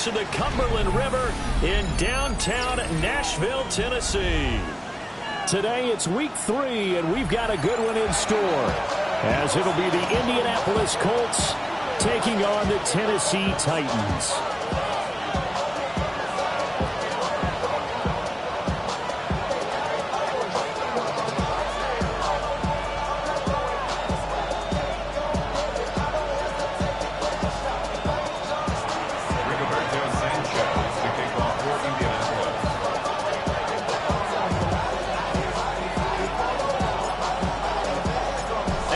to the Cumberland River in downtown Nashville, Tennessee. Today it's week 3, and we've got a good one in store, as it'll be the Indianapolis Colts taking on the Tennessee Titans.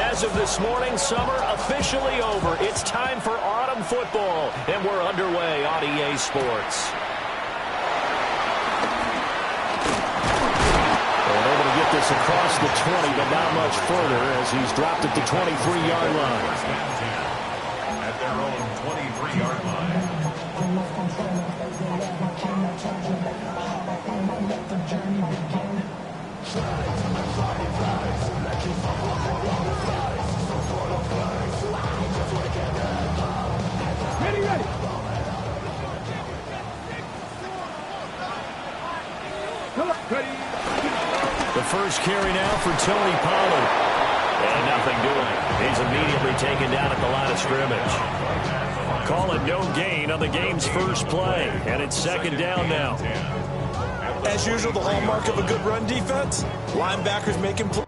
As of this morning, summer officially over. It's time for autumn football, and we're underway on EA Sports. And able to get this across the 20, but not much further as he's dropped at the 23-yard line. At their own 23-yard line. The first carry now for Tony Pollard. And nothing doing. He's immediately taken down at the line of scrimmage. Call it no gain on the game's first play. And it's second down now. As usual, the hallmark of a good run defense, linebackers making plays.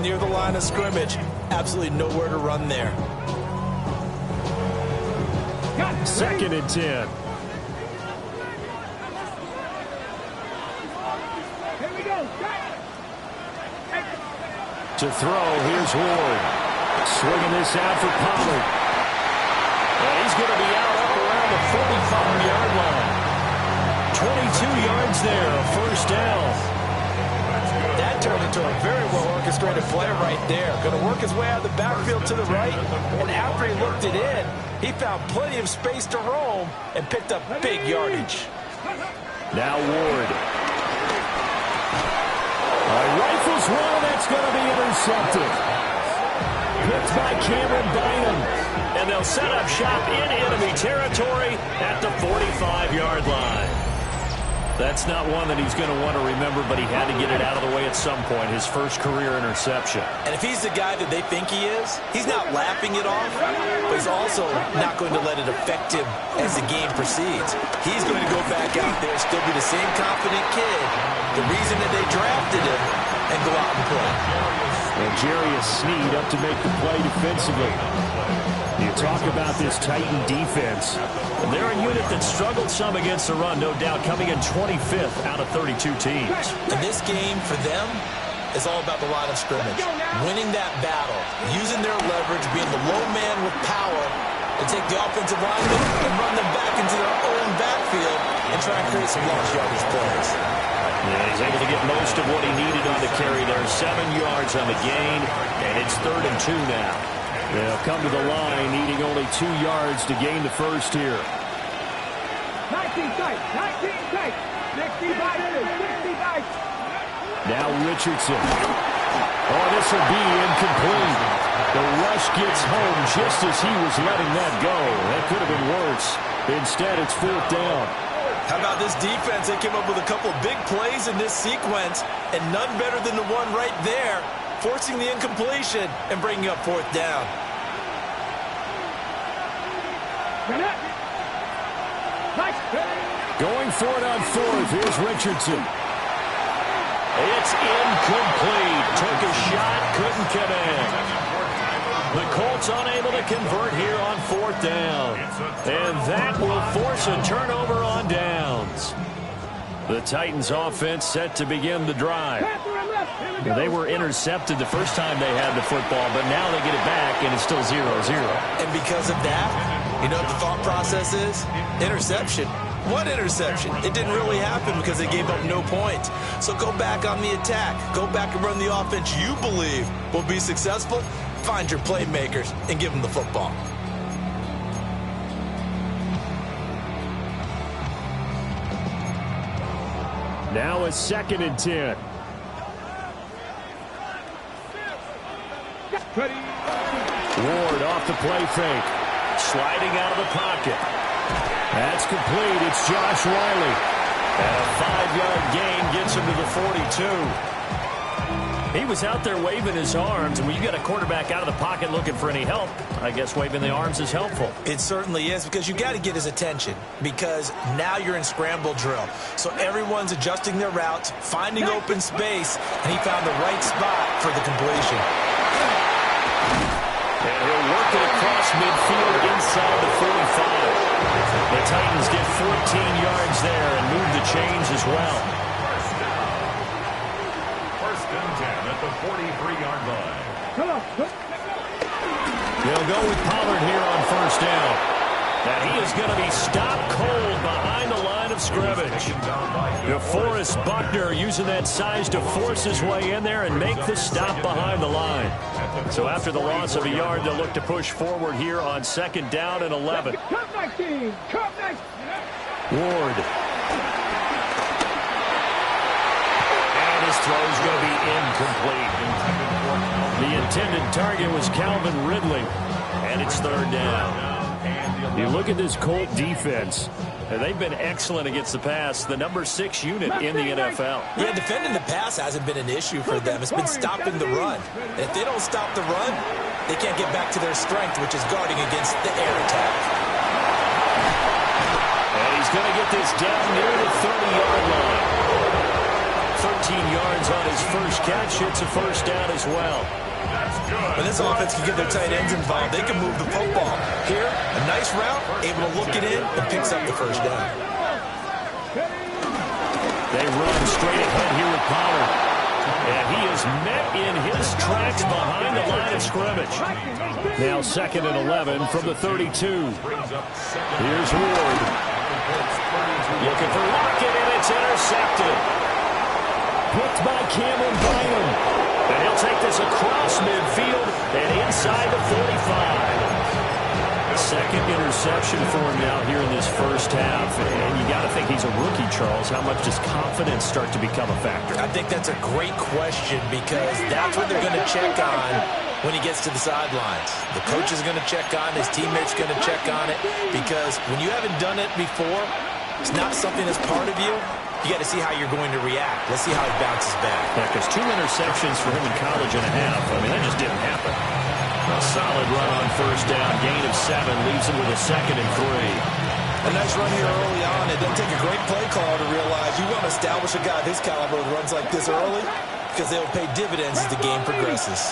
Near the line of scrimmage. Absolutely nowhere to run there. Second and 10. Here we go. To throw, here's Ward. Swinging this out for Pollard. And he's going to be out up around the 45-yard line. 22 yards there, a first down. That turned into a very well-orchestrated play right there. Going to work his way out of the backfield to the right, and after he looked it in, he found plenty of space to roam and picked up big yardage. Now Ward. Rifles one, that's going to be intercepted. Picked by Cameron Bynum. And they'll set up shop in enemy territory at the 45-yard line. That's not one that he's going to want to remember, but he had to get it out of the way at some point, his first career interception. And if he's the guy that they think he is, he's not laughing it off, but he's also not going to let it affect him as the game proceeds. He's going to go back out there, still be the same confident kid, the reason that they drafted him, and go out and play. And Jarius Sneed up to make the play defensively. You talk about this Titan defense. They're a unit that struggled some against the run, no doubt, coming in 25th out of 32 teams. And this game, for them, is all about the line of scrimmage. Winning that battle, using their leverage, being the low man with power, to take the offensive linemen and run them back into their own backfield and try and create some large yardage plays. Yeah, he's able to get most of what he needed on the carry there. 7 yards on the gain, and it's 3rd and 2 now. They'll come to the line, needing only 2 yards to gain the first here. 19 tight, 19 tight, 65, 65. Now Richardson. Oh, this will be incomplete. The rush gets home just as he was letting that go. That could have been worse. Instead, it's 4th down. How about this defense? They came up with a couple of big plays in this sequence, and none better than the one right there, forcing the incompletion and bringing up 4th down. Going for it on 4th. Here's Richardson. It's incomplete. Took a shot, couldn't connect. The Colts unable to convert here on 4th down. And that will force a turnover on downs. The Titans offense set to begin the drive. They were intercepted the first time they had the football, but now they get it back, and it's still 0-0. And because of that, you know what the thought process is? Interception. What interception? It didn't really happen because they gave up no points. So go back on the attack. Go back and run the offense you believe will be successful. Find your playmakers and give them the football. Now a 2nd and 10. Ward off the play fake. Sliding out of the pocket. That's complete. It's Josh Riley. And a 5-yard gain gets him to the 42. He was out there waving his arms, and when you get a quarterback out of the pocket looking for any help, I guess waving the arms is helpful. It certainly is, because you got to get his attention, because now you're in scramble drill. So everyone's adjusting their routes, finding open space, and he found the right spot for the completion. And he'll work it across midfield inside the 45. The Titans get 14 yards there and move the chains as well. First and 10 at the 43-yard line. They'll go with Pollard here on first down. And he is going to be stopped cold behind the line of scrimmage. DeForest Buckner using that size to force his way in there and make the stop behind the line. So after the loss of a yard, they'll look to push forward here on 2nd down and 11. Ward. And his throw is going to be incomplete. The intended target was Calvin Ridley. And it's 3rd down. You look at this Colt defense, and they've been excellent against the pass, the number 6 unit in the NFL. Yeah, defending the pass hasn't been an issue for them. It's been stopping the run. And if they don't stop the run, they can't get back to their strength, which is guarding against the air attack. And he's going to get this down near the 30-yard line. 13 yards on his first catch. It's a first down as well. When this offense can get their tight ends involved, they can move the football. Here, a nice route, able to look it in, and picks up the first down. They run straight ahead here with Pollard. And he is met in his tracks behind the line of scrimmage. Now 2nd and 11 from the 32. Here's Ward. Looking for Lockett, and it's intercepted. Picked by Cameron Bynum. And he'll take this across midfield and inside the 45. Second interception for him now here in this first half. And you got to think he's a rookie, Charles. How much does confidence start to become a factor? I think that's a great question, because that's what they're going to check on when he gets to the sidelines. The coach is going to check on, his teammates going to check on it, because when you haven't done it before, it's not something that's part of you. You got to see how you're going to react. Let's see how he bounces back. Yeah, because 2 interceptions for him in college and a half. I mean, that just didn't happen. A solid run on first down. Gain of 7 leaves him with a 2nd and 3. A nice run here early on. It doesn't take a great play caller to realize you want to establish a guy of his caliber who runs like this early, because they'll pay dividends as the game progresses.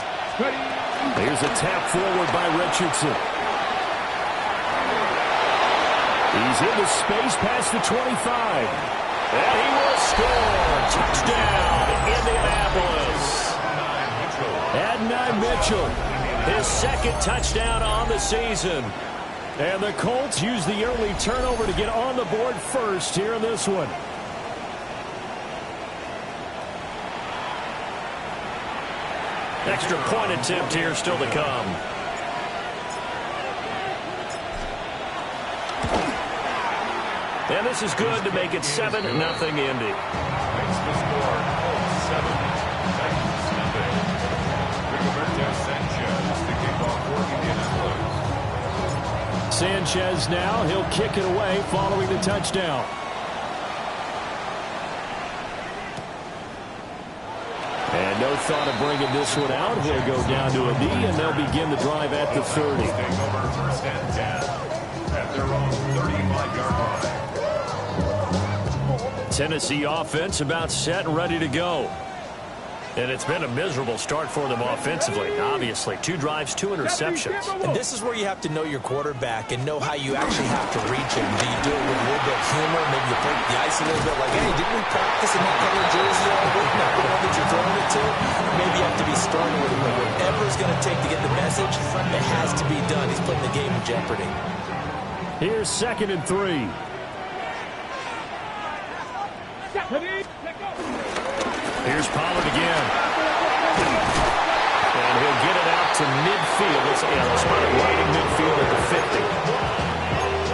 Here's a tap forward by Richardson. He's into space past the 25. And he will score. Touchdown, Indianapolis. Adonai Mitchell, his 2nd touchdown on the season. And the Colts use the early turnover to get on the board first here in this one. Extra point attempt here still to come. And this is good to make it 7-0 Indy. Makes the score 7. Titans nothing. Rigoberto Sanchez to kick off for Indianapolis. Sanchez now, he'll kick it away following the touchdown. And no thought of bringing this one out. He'll go down to a knee, and they'll begin the drive at the 30. Take over first and 10 at their own 35-yard line. Tennessee offense about set and ready to go. And it's been a miserable start for them offensively, obviously. 2 drives, 2 interceptions. And this is where you have to know your quarterback and know how you actually have to reach him. Do you do it with a little bit of humor? Maybe you break the ice a little bit, like, hey, didn't we practice in that color jersey all week? Not the one that you're throwing it to? Maybe you have to be stern with him. Whatever it's going to take to get the message, it has to be done. He's putting the game in jeopardy. Here's 2nd and 3. Here's Pollard again. And he'll get it out to midfield. They'll spot it right in midfield at the 50.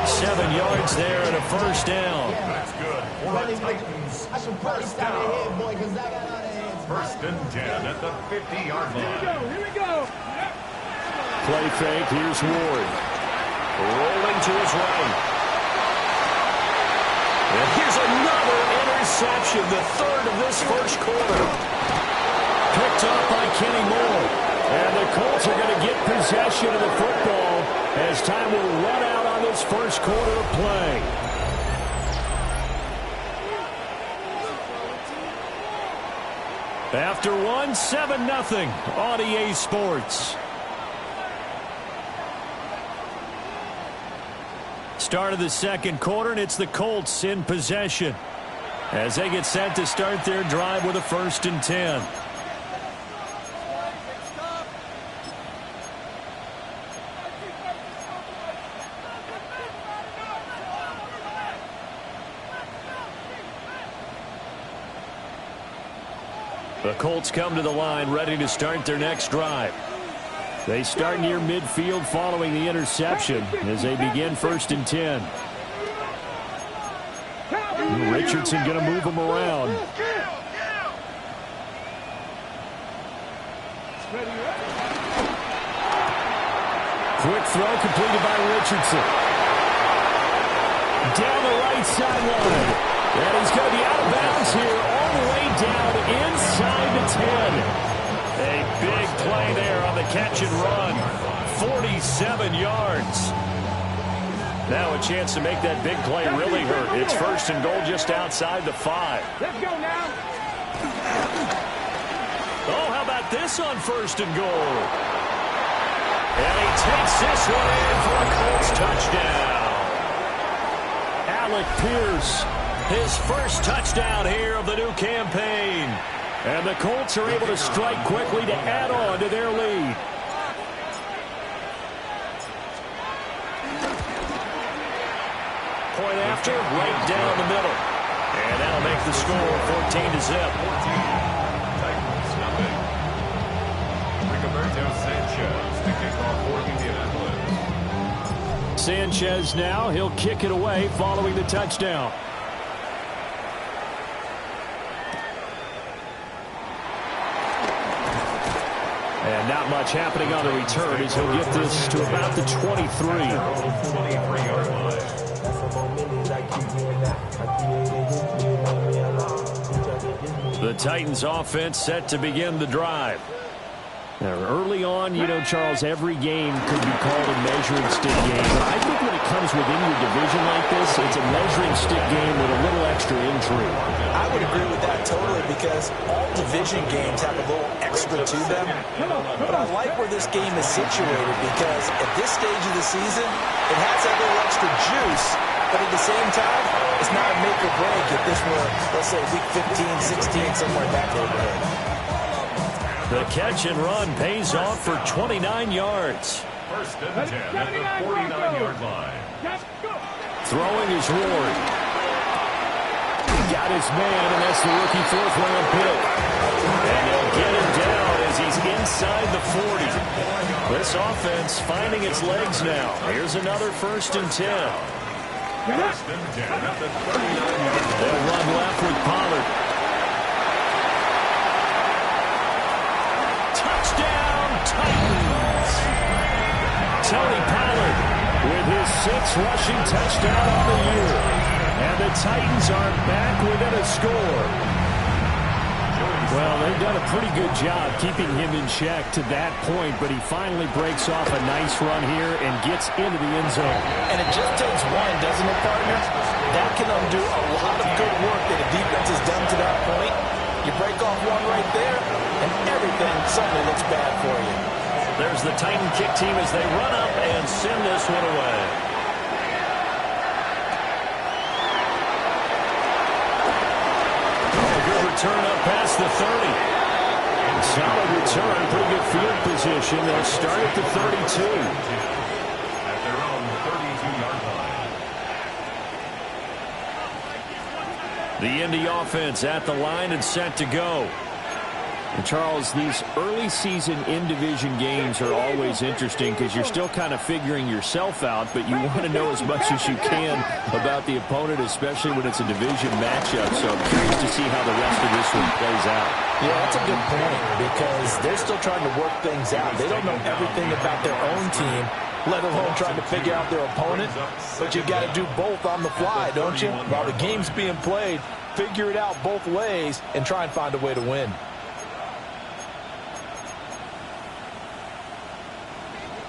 7 yards there and a first down. That's good. For the Titans, first down. First and 10 at the 50-yard line. Here we go. Play fake. Here's Ward. Rolling to his right. And here's another interception, the third of this first quarter. Picked up by Kenny Moore. And the Colts are going to get possession of the football as time will run out on this first quarter of play. After one, 7-0 on EA Sports. Start of the second quarter, and it's the Colts in possession as they get set to start their drive with a 1st and 10. The Colts come to the line ready to start their next drive. They start near midfield following the interception as they begin 1st and 10. Richardson going to move them around. Quick throw completed by Richardson. Down the right sideline. And he's going to be out of bounds here all the way down inside the 10. A big play there on the catch and run. 47 yards. Now a chance to make that big play really hurt. It's 1st and goal just outside the 5. Let's go now. Oh, how about this on 1st and goal? And he takes this one in for a Colts touchdown. Alec Pierce, his first touchdown here of the new campaign. And the Colts are able to strike quickly to add on to their lead. Point after, right down the middle. And that'll make the score 14-0. Titans, nothing. Rigoberto Sanchez to kick off for Indianapolis. Sanchez now, he'll kick it away following the touchdown. And not much happening on the return as he'll get this to about the 23. 23-yard line. The Titans offense set to begin the drive. Now, early on, you know, Charles, every game could be called a measuring stick game. But I think when it comes within your division like this, it's a measuring stick game with a little extra intrigue. I would agree with that totally because all division games have a little extra to them. But I like where this game is situated because at this stage of the season, it has that little extra juice. But at the same time, it's not a make or break if this were, let's say, week 15, 16, somewhere in that neighborhood. The catch and run pays off for 29 yards. 1st and 10 at the 49-yard line. Throwing is Ward. Got his man, and that's the rookie 4th-round pick. And he'll get him down as he's inside the 40. This offense finding its legs now. Here's another 1st and 10. 1st and 10 at the 39-yard line. They'll run left with Pollard. Titans. Tony Pollard with his 6th rushing touchdown on the year. And the Titans are back within a score. Well, they've done a pretty good job keeping him in check to that point, but he finally breaks off a nice run here and gets into the end zone. And it just takes one, doesn't it, partner? That can undo a lot of good work that a defense has done to that point. You break off one right there, and everything suddenly looks bad for you. There's the Titan kick team as they run up and send this one away. A good return up past the 30. Solid return, pretty good field position. They'll start at the 32. At their own 32-yard line. The Indy offense at the line and set to go. And Charles, these early season in-division games are always interesting because you're still kind of figuring yourself out, but you want to know as much as you can about the opponent, especially when it's a division matchup. So I'm curious to see how the rest of this one plays out. Yeah, that's a good point because they're still trying to work things out. They don't know everything about their own team, let alone trying to figure out their opponent. But you've got to do both on the fly, don't you? While the game's being played, figure it out both ways and try and find a way to win.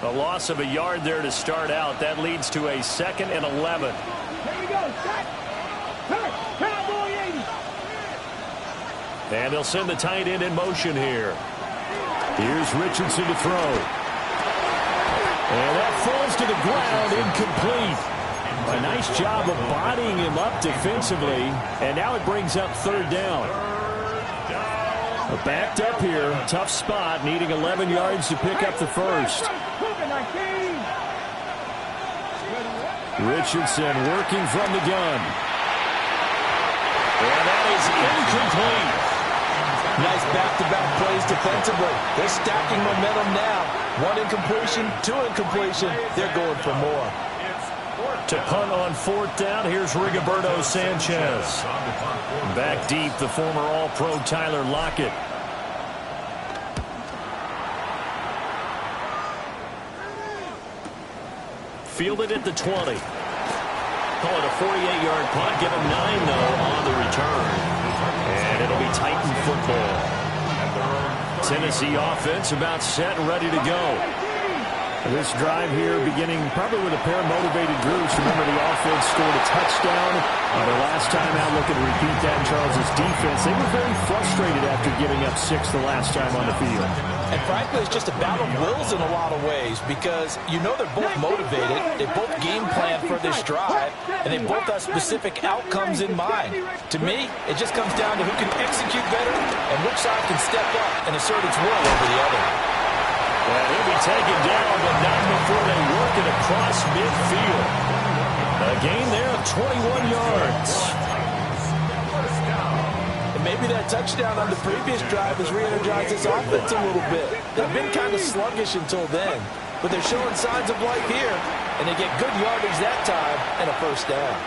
A loss of a yard there to start out. That leads to a 2nd and 11. Here we go. Set. Turn. Cowboy 80. And they'll send the tight end in motion here. Here's Richardson to throw. And that falls to the ground, incomplete. A nice job of bodying him up defensively. And now it brings up 3rd down. Backed up here. Tough spot, needing 11 yards to pick up the first. Richardson working from the gun. And that is incomplete. Nice back-to-back plays defensively. They're stacking momentum now. 1 incompletion, 2 incompletion. They're going for more. To punt on 4th down, here's Rigoberto Sanchez. Back deep, the former All-Pro Tyler Lockett. Fielded at the 20. Call it a 48-yard punt. Give him 9, though, on the return. And it'll be Titan football. Tennessee offense about set and ready to go. This drive here beginning probably with a pair of motivated groups. Remember, the offense scored a touchdown. The last time out, looking to repeat that, Charles' defense. They were very frustrated after giving up 6 the last time on the field. And frankly, it's just a battle of wills in a lot of ways because you know they're both motivated. They both game plan for this drive, and they both have specific outcomes in mind. To me, it just comes down to who can execute better and which side can step up and assert its will over the other. And he'll be taken down, but not before they work it across midfield. A gain there of 21 yards. And maybe that touchdown on the previous drive has re-energized this offense a little bit. They've been kind of sluggish until then, but they're showing signs of life here, and they get good yardage that time and a 1st down.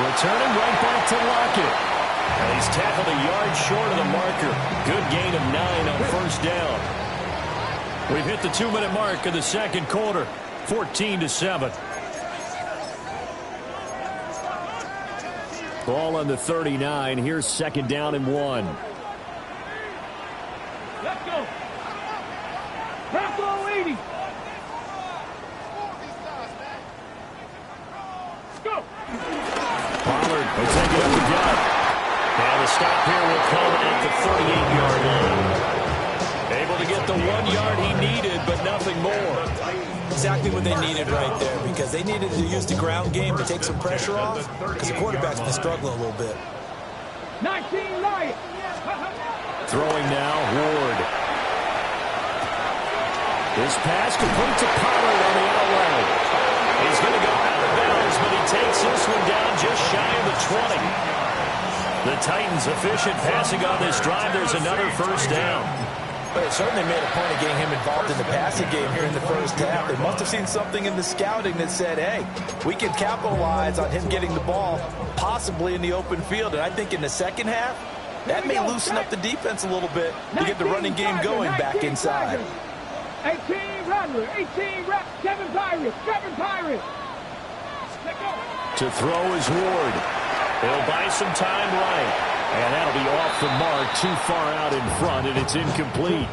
Returning right back to Lockett. And he's tackled a yard short of the marker. Good gain of 9 on 1st down. We've hit the 2-minute mark of the 2nd quarter. 14-7. Ball on the 39. Here's 2nd down and 1. Let's go. Bravo 80. Go. Pollard will take it up again. And the stop here will come at the 38-yard line. Able to get the 1 yard he needed, but nothing more. Exactly what they needed right there because they needed to use the ground game to take some pressure off because the quarterback's been struggling a little bit. 19 Lions. Throwing now, Ward. This pass could put it to Pollard on the outlet. He's going to go out of bounds, but he takes this one down just shy of the 20. The Titans efficient passing on this drive. There's another 1st down. But it certainly made a point of getting him involved in the passing game here in the 1st half. They must have seen something in the scouting that said, hey, we can capitalize on him getting the ball possibly in the open field. And I think in the 2nd half, that may loosen up the defense a little bit to get the running game going back inside. 18 Rattler, 18 7 Pirates, 7 Pirates. To throw is Ward. He'll buy some time right. And that'll be off the mark, too far out in front, and it's incomplete.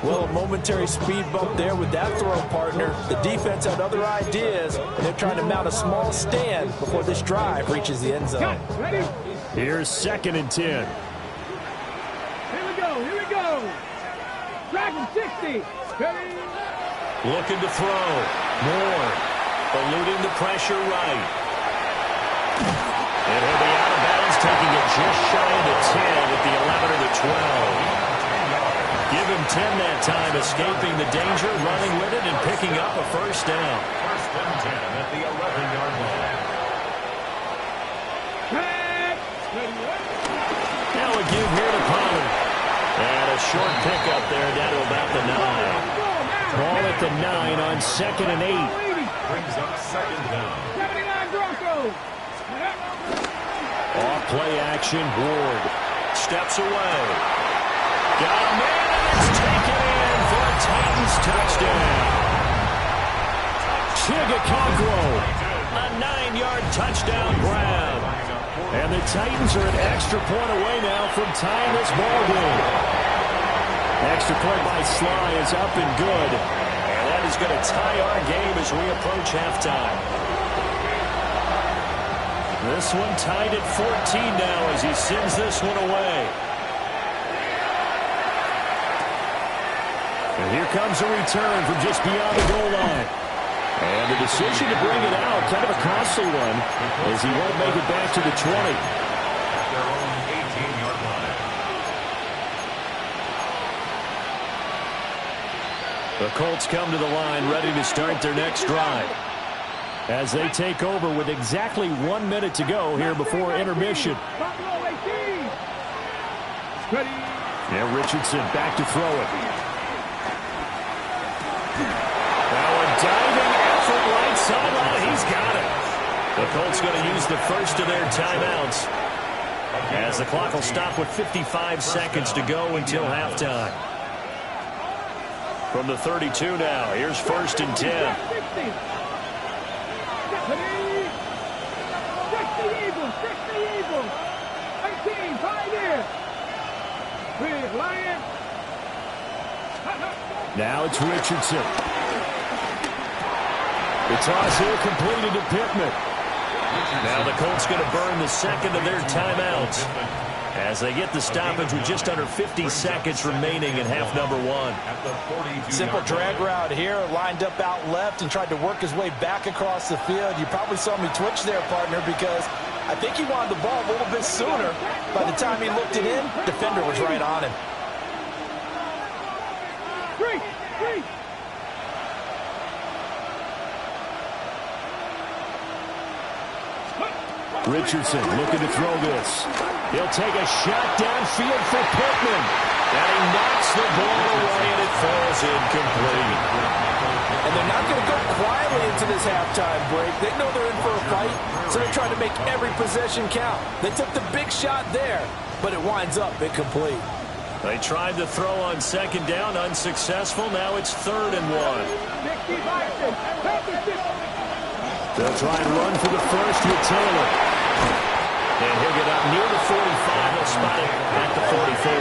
Well, a momentary speed bump there with that throw, partner. The defense had other ideas, and they're trying to mount a small stand before this drive reaches the end zone. Here's 2nd and 10. Here we go. Dragon 60. Looking to throw. Moore eluding the pressure right. And he'll be out of bounds, taking it just shy of the 10 at the 11 or the 12. Give him 10 that time, escaping the danger, running with it, and picking up a 1st down. 1st and 10 at the 11-yard line. move here to Pollard. And a short pickup there down to about the 9. Ball at the 9 on 2nd and 8. Brings up second down. 79 Broncos. Off play action, Ward. Steps away. Got a man, and it's taken in for a Titans touchdown. Chigakongro. A 9-yard touchdown grab. And the Titans are an extra point away now from tying this ball game. Extra point by Sly is up and good. And that is going to tie our game as we approach halftime. This one tied at 14 now as he sends this one away. And here comes a return from just beyond the goal line. And the decision to bring it out, kind of a costly one, as he won't make it back to the 20. Their own 18-yard line. The Colts come to the line ready to start their next drive. As they take over with exactly 1 minute to go here before intermission. Buffalo 18. Ready. Yeah, Richardson back to throw it. Now a diving effort right sideline. He's got it. The Colts going to use the first of their timeouts as the clock will stop with 55 seconds to go until halftime. From the 32 now, here's 1st and 10. 60. 60 Eagles. 60 Eagles. 18. Pioneers. With Lions. Now it's Richardson. The toss here completed to Pittman. Now the Colts going to burn the second of their timeouts as they get the stoppage with just under 50 seconds remaining in half number 1. Simple drag route here, lined up out left and tried to work his way back across the field. You probably saw me twitch there, partner, because I think he wanted the ball a little bit sooner. By the time he looked it in, defender was right on him. Three. Richardson looking to throw this. He'll take a shot downfield for Pittman. And he knocks the ball away and it falls incomplete. And they're not going to go quietly into this halftime break. They know they're in for a fight, so they're trying to make every possession count. They took the big shot there, but it winds up incomplete. They tried to throw on 2nd down, unsuccessful. Now it's 3rd and 1. They'll try and run for the first with Taylor. And he'll get up near the 45. He'll spot it at the 44. A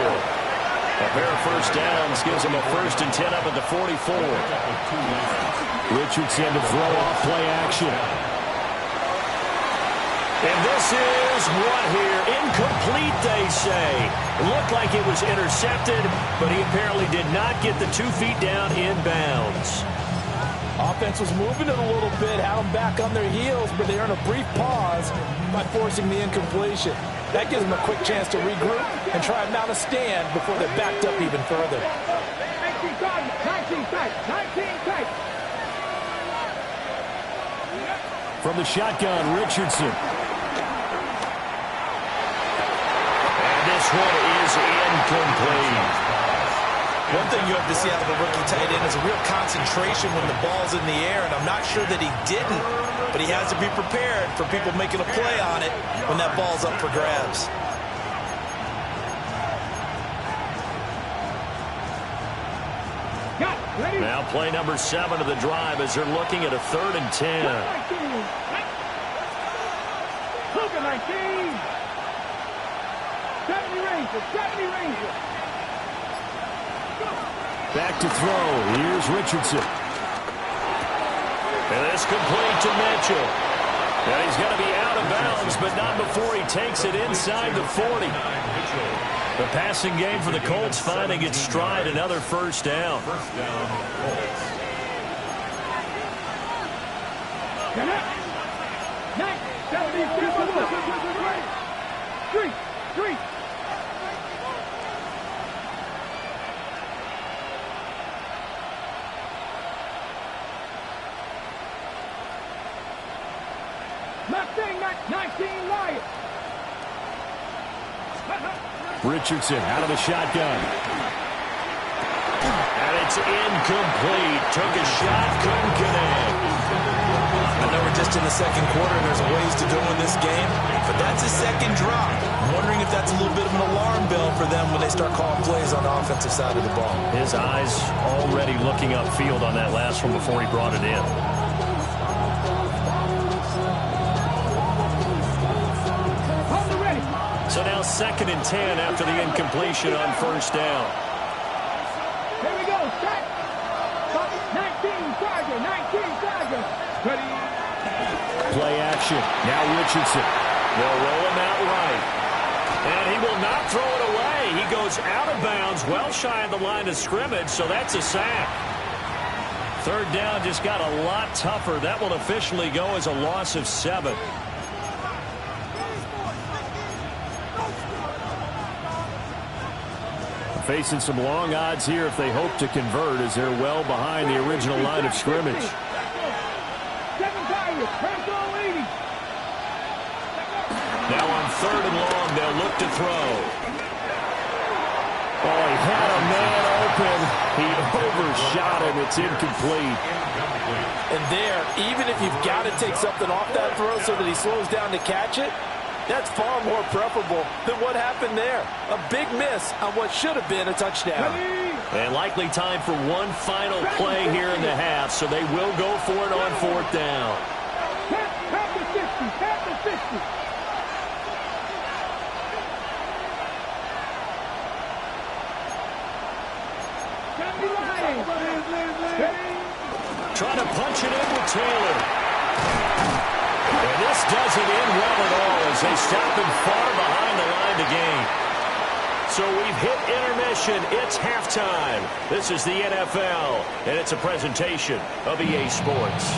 pair of first downs gives him a 1st and 10 up at the 44. Richardson to throw off play action. And this is what here? Incomplete, they say. Looked like it was intercepted, but he apparently did not get the 2 feet down inbounds. Offense was moving it a little bit, had them back on their heels, but they earned a brief pause by forcing the incompletion. That gives them a quick chance to regroup and try and mount a stand before they're backed up even further. 19 tight. From the shotgun, Richardson. And this one is incomplete. One thing you have to see out of a rookie tight end is a real concentration when the ball's in the air, and I'm not sure that he didn't, but he has to be prepared for people making a play on it when that ball's up for grabs. Now play number 7 of the drive as they're looking at a 3rd and 10. 19. 70 Rangers. Back to throw. Here's Richardson. And it's complete to Mitchell. Now he's going to be out of bounds, but not before he takes it inside the 40. The passing game for the Colts finding its stride, another first down. First down, Colts. Three. Mustang 19 Lions. Richardson out of the shotgun. And it's incomplete. Took a shot, couldn't connect. I know we're just in the second quarter and there's a ways to go in this game, but that's his second drop. I'm wondering if that's a little bit of an alarm bell for them when they start calling plays on the offensive side of the ball. His eyes already looking upfield on that last one before he brought it in. So now 2nd and 10 after the incompletion on first down. Here we go. Set. 19 Charger. 19 Charger. Ready. Play action. Now Richardson. They'll roll him out right. And he will not throw it away. He goes out of bounds, well shy of the line of scrimmage, so that's a sack. 3rd down just got a lot tougher. That will officially go as a loss of 7. Facing some long odds here if they hope to convert, as they're well behind the original line of scrimmage. 7 Pirates. Control 80. Now on 3rd and long, they'll look to throw. Oh, he had a man open. He overshot him. It's incomplete. And there, even if you've got to take something off that throw so that he slows down to catch it, that's far more preferable than what happened there. A big miss on what should have been a touchdown. And likely time for one final play here in the half, so they will go for it on 4th down. Tap the 50. Tap the 50. Trying to punch it in with Taylor. And this doesn't end well at all as they stop him far behind the line to gain. So we've hit intermission. It's halftime. This is the NFL, and it's a presentation of EA Sports.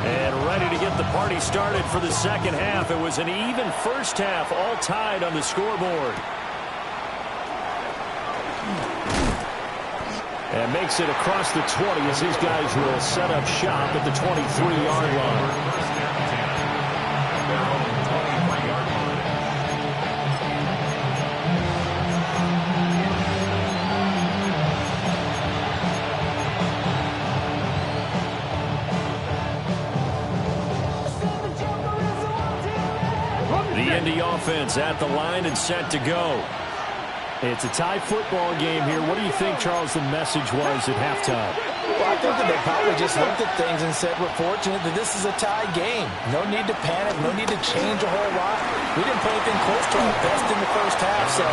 And ready to get the party started for the second half. It was an even first half, all tied on the scoreboard. And makes it across the 20 as these guys will set up shop at the 23-yard line. The Indy offense at the line and set to go. It's a tie football game here. What do you think, Charles, the message was at halftime? Well, I think that they probably just looked at things and said, we're fortunate that this is a tie game. No need to panic. No need to change a whole lot. We didn't play anything close to our best in the first half, so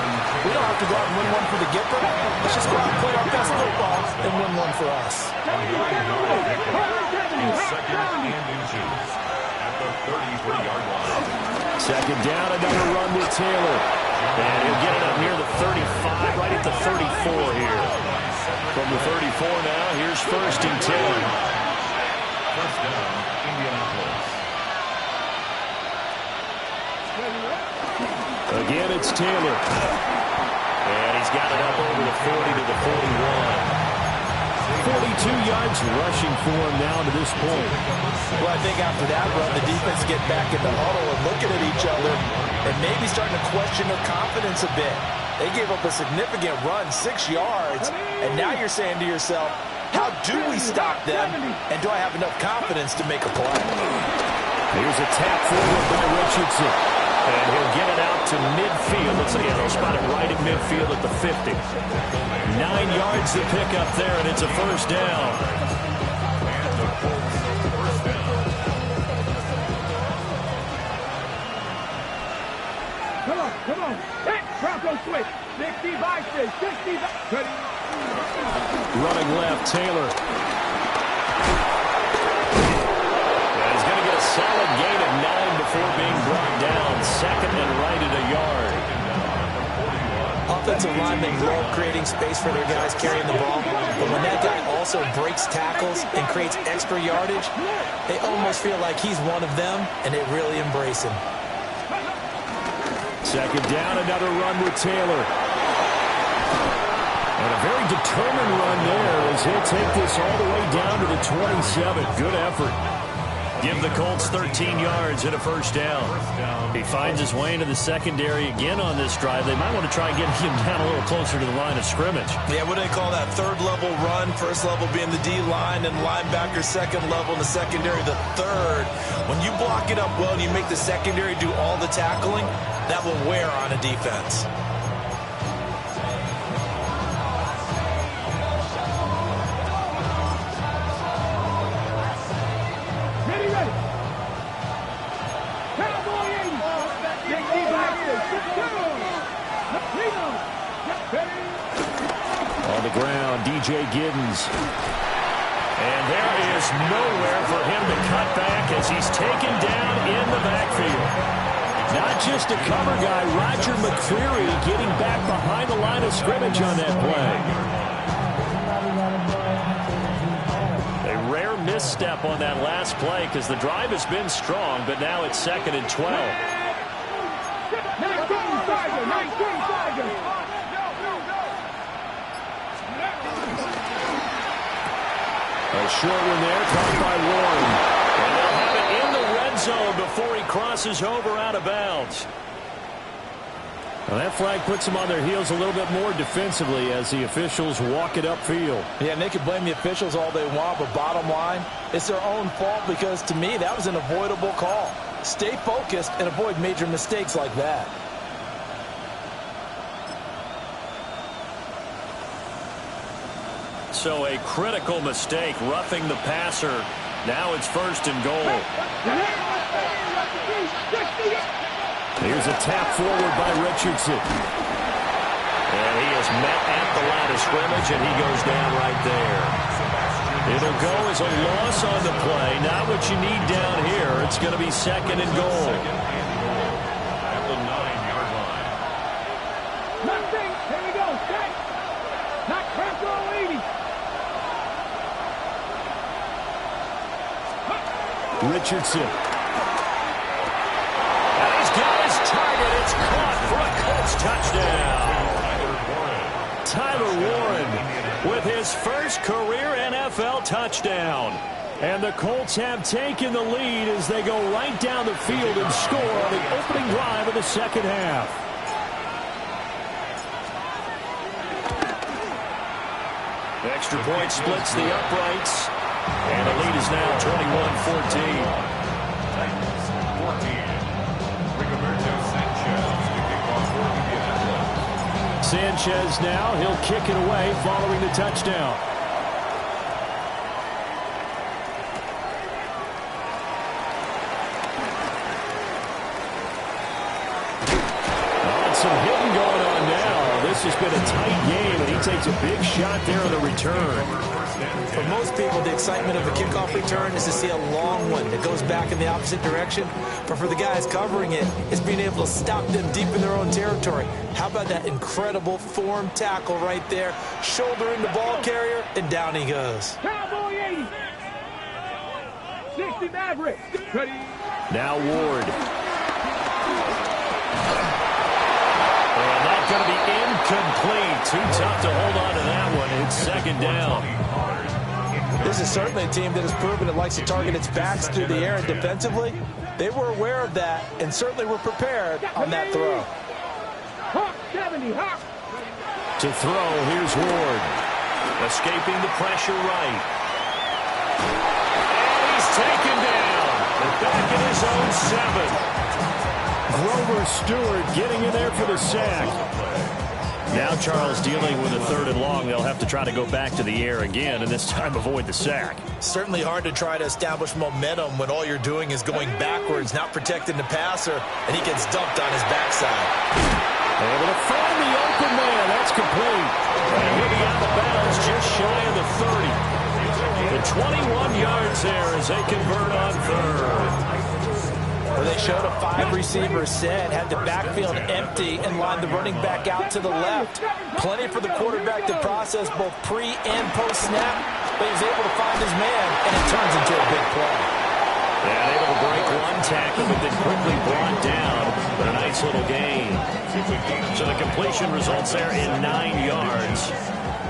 we don't have to go out and win one for the Gipper. Let's just go out and play our best football and win one for us. Second and inches at the 33-yard line. 2nd down, another run with Taylor. And he'll get it up near the 35, right at the 34 here. From the 34 now, here's 1st and 10. First down, Indianapolis. Again, it's Taylor. And he's got it up over the 40 to the 41. 42 yards rushing for him now to this point. Well, I think after that run, the defense get back in the huddle and looking at each other and maybe starting to question their confidence a bit. They gave up a significant run, 6 yards, and now you're saying to yourself, how do we stop them, and do I have enough confidence to make a play? Here's a tap forward by Richardson. And he'll get it out to midfield. Let's see, they'll spot it right at midfield at the 50. 9 yards to pick up there, and it's a first down. And the Colts first down. Come on. Hey, Bronco switch. 60 by 6. 60 by... Ready. Running left, Taylor. He's going to get a solid gain of 9 before being brought down. 2nd and right at a yard. Offensive linemen love creating space for their guys carrying the ball, but when that guy also breaks tackles and creates extra yardage, they almost feel like he's one of them, and they really embrace him. 2nd down, another run with Taylor. And a very determined run there as he'll take this all the way down to the 27. Good effort. Give the Colts 13 yards and a first down. He finds his way into the secondary again on this drive. They might want to try getting him down a little closer to the line of scrimmage. Yeah, what do they call that? Third level run, first level being the D-line, and linebacker second level, and the secondary the third. When you block it up well and you make the secondary do all the tackling, that will wear on a defense. On the ground, DJ Giddens. And there is nowhere for him to cut back as he's taken down in the backfield. Not just a cover guy, Roger McCreary getting back behind the line of scrimmage on that play. A rare misstep on that last play because the drive has been strong, but now it's 2nd and 12. 19 Tiger. A short one there, caught by Warren. And they'll have it in the red zone before he crosses over out of bounds. Well, that flag puts them on their heels a little bit more defensively as the officials walk it upfield. Yeah, and they can blame the officials all they want, but bottom line, it's their own fault because, to me, that was an avoidable call. Stay focused and avoid major mistakes like that. So a critical mistake, roughing the passer. Now it's 1st and goal. Here's a tap forward by Richardson. And he is met at the line of scrimmage, and he goes down right there. It'll go as a loss on the play. Not what you need down here. It's going to be 2nd and goal. At the 9-yard line. Nothing. Here we go. Set. Not Crackle 80. Richardson. And he's got his target. It's caught for a Colts touchdown. Tyler Warren with his first career NFL touchdown. And the Colts have taken the lead as they go right down the field and score on the opening drive of the second half. Extra point splits the uprights. And the lead is now 21-14. Titans 14. Rigoberto Sanchez to kick off for Indianapolis. Sanchez now, he'll kick it away following the touchdown. Some hitting going on now. This has been a tight game, and he takes a big shot there on the return. For most people, the excitement of a kickoff return is to see a long one that goes back in the opposite direction. But for the guys covering it, it's being able to stop them deep in their own territory. How about that incredible form tackle right there? Shoulder in the ball carrier, and down he goes. Cowboy 80. 60 Maverick. Ready. Now Ward. And that's going to be incomplete. Too tough to hold on to that one. It's 2nd down. This is certainly a team that has proven it likes to target its backs through the air, and defensively, they were aware of that and certainly were prepared on that throw. Hawk 70. Hawk. To throw, here's Ward. Escaping the pressure right. And he's taken down. Back in his own 7. Grover Stewart getting in there for the sack. Now Charles dealing with a 3rd and long. They'll have to try to go back to the air again, and this time avoid the sack. Certainly hard to try to establish momentum when all you're doing is going backwards, not protecting the passer, and he gets dumped on his backside. Able to find the open man. That's complete. And he'll be out of bounds just shy of the 30. The 21 yards there as they convert on 3rd. Where they showed a 5-receiver set, had the backfield empty, and lined the running back out to the left. Plenty for the quarterback to process both pre- and post-snap, but he was able to find his man, and it turns into a big play. Yeah, able to break one tackle, but then quickly brought down. But a nice little gain. So the completion results there in 9 yards.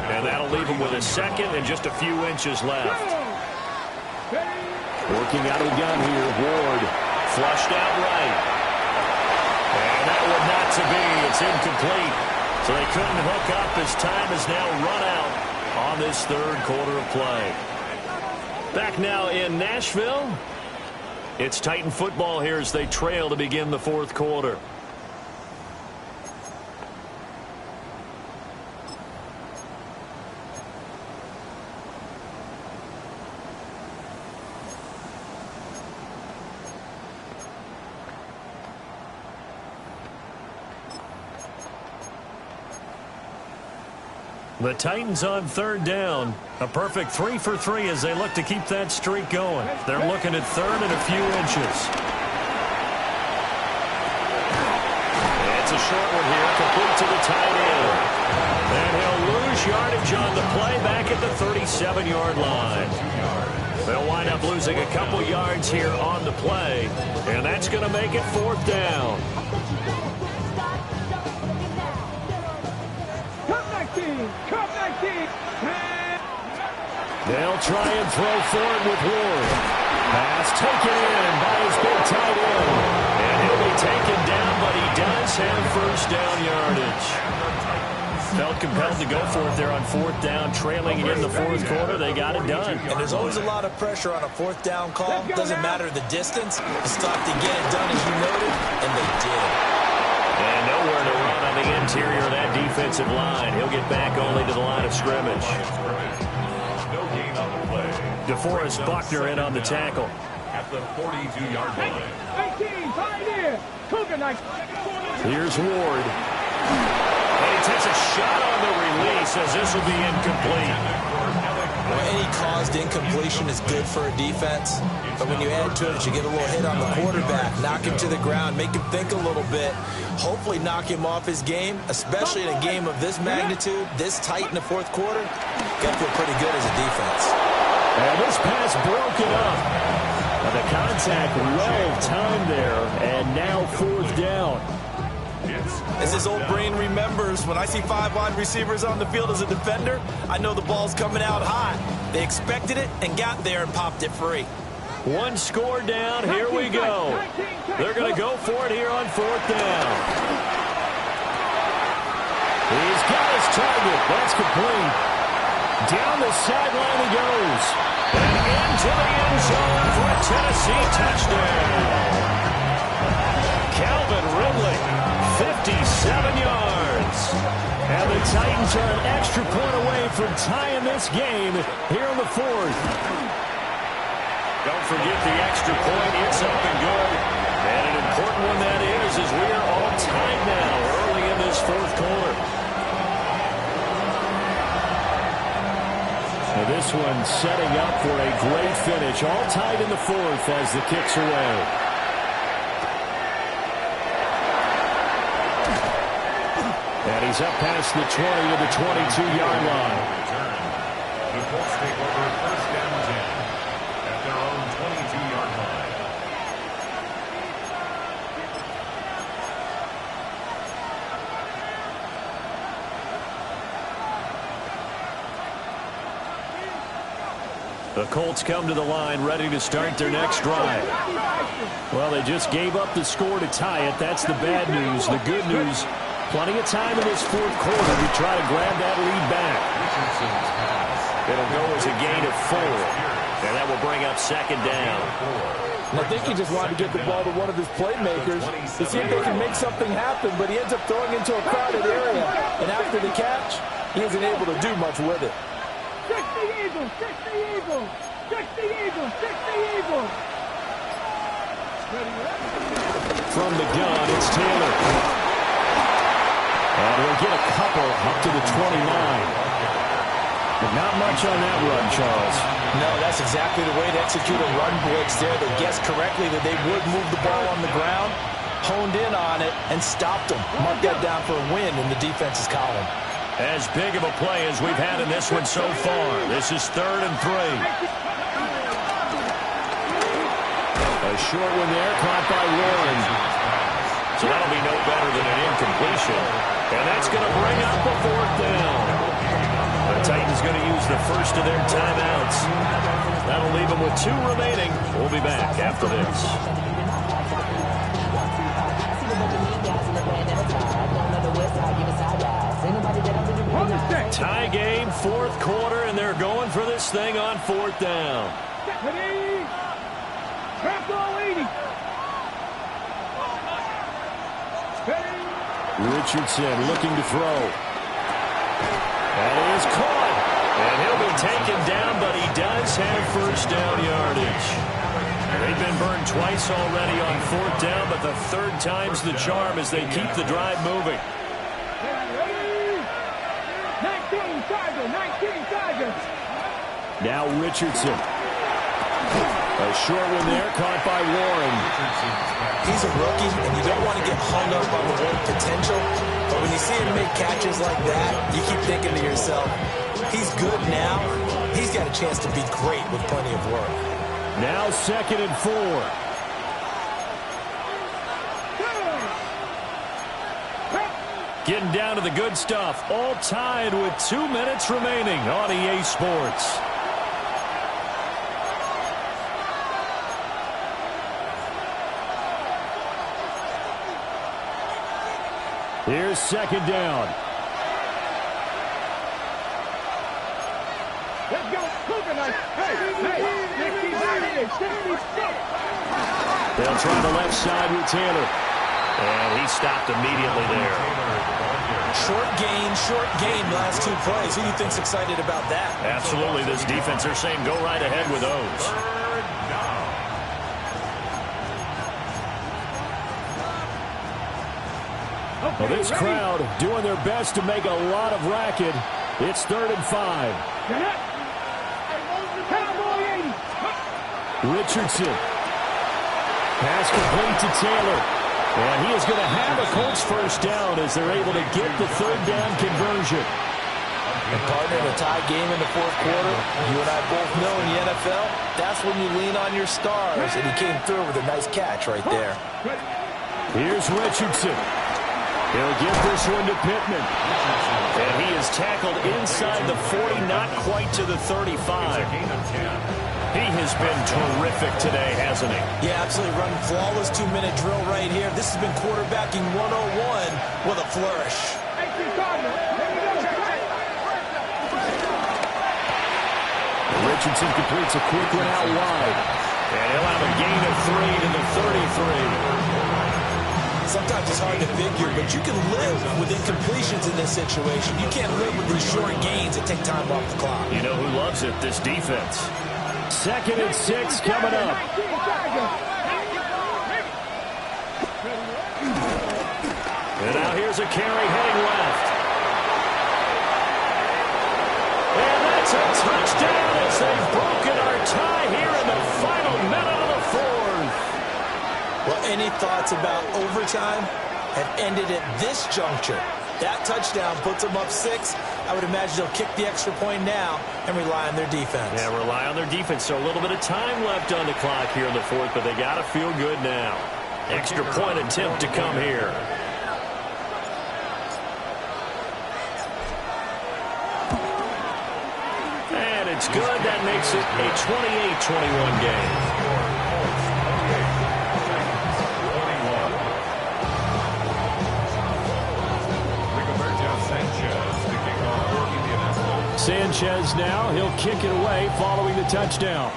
And that'll leave him with a 2nd and just a few inches left. Working out of the gun here, Ward. Flushed out right. And that one not to be. It's incomplete. So they couldn't hook up as time has now run out on this third quarter of play. Back now in Nashville. It's Titan football here as they trail to begin the fourth quarter. The Titans on third down. A perfect 3 for 3 as they look to keep that streak going. They're looking at third and a few inches. It's a short one here, complete to the tight end. And he'll lose yardage on the play back at the 37-yard line. They'll wind up losing a couple yards here on the play, and that's going to make it fourth down. They'll try and throw forward with Ward. Pass taken in by his big tight end. And he'll be taken down, but he does have first down yardage. Felt compelled to go for it there on fourth down, trailing in the fourth quarter. They got it done. And there's always a lot of pressure on a fourth down call. Doesn't matter the distance. Just thought to get it done, as you noted, and they did. And nowhere to run on the interior of that defensive line. He'll get back only to the line of scrimmage. No gain on the play. DeForest Buckner in on the tackle. At the 42-yard line. 18, pioneer. Here's Ward. And he takes a shot on the release as this will be incomplete. Well, any caused incompletion is good for a defense. But when you add to it, you get a little hit on the quarterback, knock him to the ground, make him think a little bit, hopefully knock him off his game, especially in a game of this magnitude, this tight in the fourth quarter. Got to feel pretty good as a defense. And this pass broken up. But the contact well timed there, and now fourth down. As his old brain remembers, when I see 5 wide receivers on the field as a defender, I know the ball's coming out hot. They expected it and got there and popped it free. One score down. Here we go. They're going to go for it here on fourth down. He's got his target. That's complete. Down the sideline he goes. And into the end zone for a Tennessee touchdown. Calvin Ridley, 57 yards. And the Titans are an extra point away from tying this game here in the fourth. Don't forget the extra point. It's up and good. And an important one that is, as we are all tied now early in this fourth quarter. Now this one setting up for a great finish. All tied in the fourth as the kick's away. And he's up past the 20 to the 22-yard line. The Colts take over first down 10 at their own 22-yard line. The Colts come to the line ready to start their next drive. Well, they just gave up the score to tie it. That's the bad news. The good news, plenty of time in this fourth quarter to try to grab that lead back. It'll go as a gain of 4. And that will bring up second down. And I think he just wanted to get the ball to one of his playmakers to see if they can make something happen, but he ends up throwing into a crowded area. And after the catch, he isn't able to do much with it. 60 Eagles, 60 Eagles, 60 Eagles, 60 Eagles. From the gun, it's Taylor. And he'll get a couple up to the 29. But not much on that run, Charles. No, that's exactly the way to execute a run blitz there. They guessed correctly that they would move the ball on the ground, honed in on it, and stopped them. Mark that down for a win in the defense's column. As big of a play as we've had in this one so far. This is 3rd and 3. A short one there, caught by Warren. So that'll be no better than an incompletion. And that's going to bring up the 4th down. The Titans going to use the first of their timeouts. That'll leave them with 2 remaining. We'll be back after this. Tie game, 4th quarter, and they're going for this thing on 4th down. Richardson looking to throw. And he is caught. And he'll be taken down, but he does have first down yardage. They've been burned twice already on 4th down, but the 3rd time's the charm as they keep the drive moving. 19 Tigers. Now Richardson. A short one there, caught by Warren. He's a rookie, and you don't want to get hung up on the work potential. But when you see him make catches like that, you keep thinking to yourself, he's good now. He's got a chance to be great with plenty of work. Now 2nd and 4. Getting down to the good stuff. All tied with 2 minutes remaining on EA Sports. Here's 2nd down. Let's go. Hey, 66. They'll try the left side with Taylor. And he stopped immediately there. Short gain, last 2 plays. Who do you think's excited about that? Absolutely. This defense, they're saying go right ahead with those. Well, this crowd doing their best to make a lot of racket. It's 3rd and 5. Richardson. Pass complete to Taylor. And he is going to have a Colts first down as they're able to get the 3rd down conversion. And partner, in a tie game in the 4th quarter, you and I both know in the NFL, that's when you lean on your stars. And he came through with a nice catch right there. Here's Richardson. He'll give this one to Pittman. And he is tackled inside the 40, not quite to the 35. He has been terrific today, hasn't he? Yeah, absolutely. Running flawless 2-minute drill right here. This has been quarterbacking 101 with a flourish. Richardson completes a quick one out wide. And he'll have a gain of 3 to the 33. Sometimes it's hard to figure, but you can live with incompletions in this situation. You can't live with these short gains that take time off the clock. You know who loves it? This defense. 2nd and 6 coming up. And now here's a carry heading left. And that's a touchdown as they've broken our tie here in the final minute of the 4th. Well, any thoughts about overtime have ended at this juncture. That touchdown puts them up 6. I would imagine they'll kick the extra point now and rely on their defense. Yeah, rely on their defense. So a little bit of time left on the clock here in the 4th, but they got to feel good now. Extra point attempt to come here. And it's good. That makes it a 28-21 game. Sanchez now, he'll kick it away following the touchdown.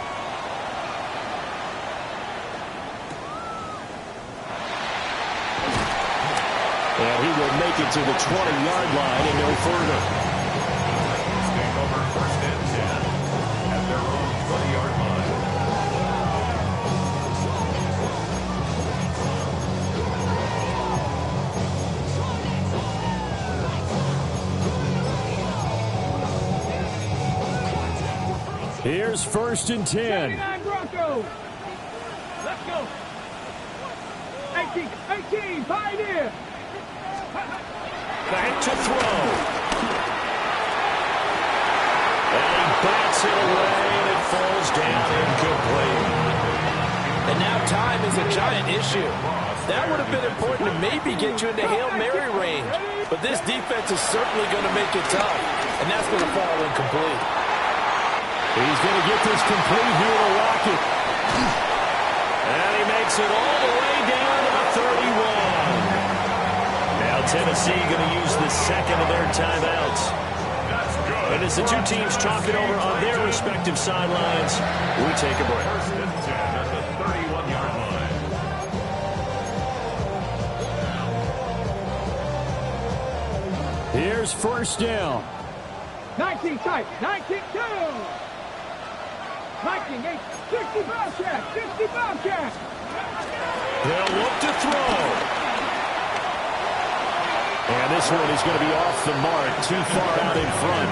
And he will make it to the 20-yard line and no further. Take over 1st and 10 at their own 20-yard line. Here's 1st and 10. Broncos. Let's go. 18, Pioneer. Back to throw. And he bats it away, and it falls down incomplete. And now time is a giant issue. That would have been important to maybe get you into Hail Mary range. But this defense is certainly going to make it tough, and that's going to fall incomplete. He's going to get this complete here to Lockett. And he makes it all the way down to the 31. Now Tennessee going to use the second of their timeouts. And as the two teams talk it over on their respective sidelines, we take a break. First and 10 at the 31-yard line. Here's first down. 19 tight, 19 2. 19 8, 60 Bobcat, 60 Bobcat. They'll look to throw. And this one is going to be off the mark, too far out in front.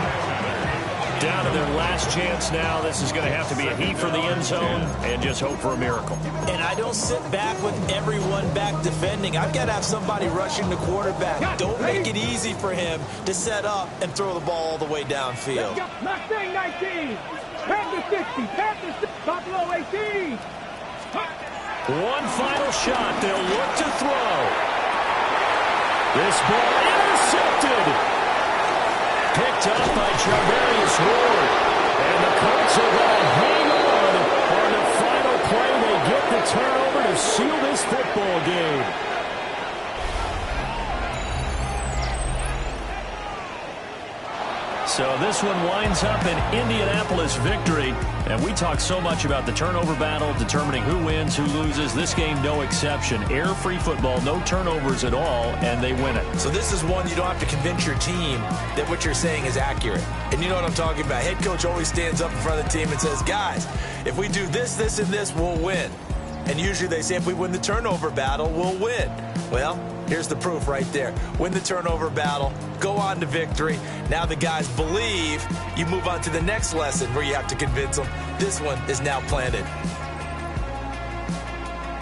Down to their last chance now. This is going to have to be a heat from the end zone and just hope for a miracle. And I don't sit back with everyone back defending. I've got to have somebody rushing the quarterback. Don't make it easy for him to set up and throw the ball all the way downfield. Mustang 19, Panther 60, Panther 60, Buffalo 18. One final shot. They'll look to throw. This ball intercepted. Picked up by Charvarius Ward. And the Colts are going to hang on the final play. They get the turnover to seal this football game. So this one winds up an Indianapolis victory. And we talk so much about the turnover battle, determining who wins, who loses. This game, no exception. Air-free football, no turnovers at all, and they win it. So this is one you don't have to convince your team that what you're saying is accurate. And you know what I'm talking about. Head coach always stands up in front of the team and says, guys, if we do this, this, and this, we'll win. And usually they say if we win the turnover battle, we'll win. Well, here's the proof right there. Win the turnover battle, go on to victory. Now the guys believe. You move on to the next lesson where you have to convince them. This one is now planted.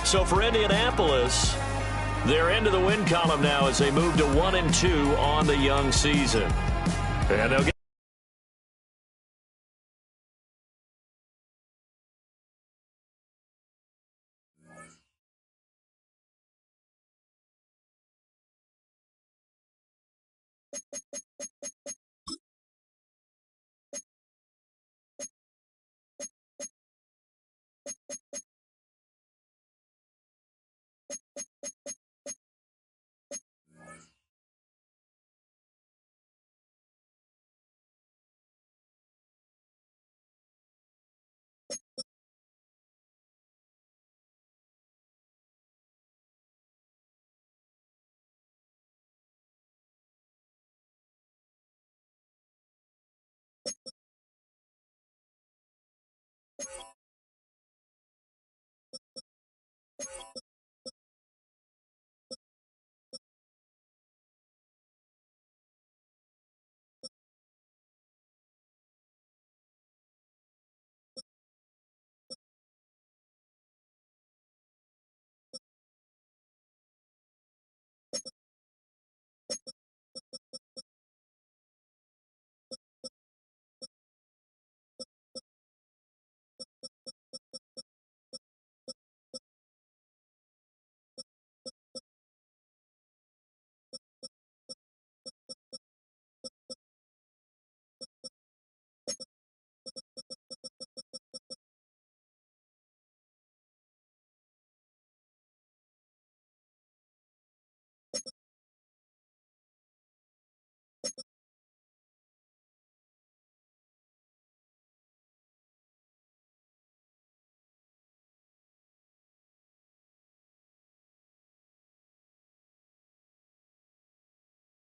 So for Indianapolis, they're into the win column now as they move to 1-2 on the young season. And they'll get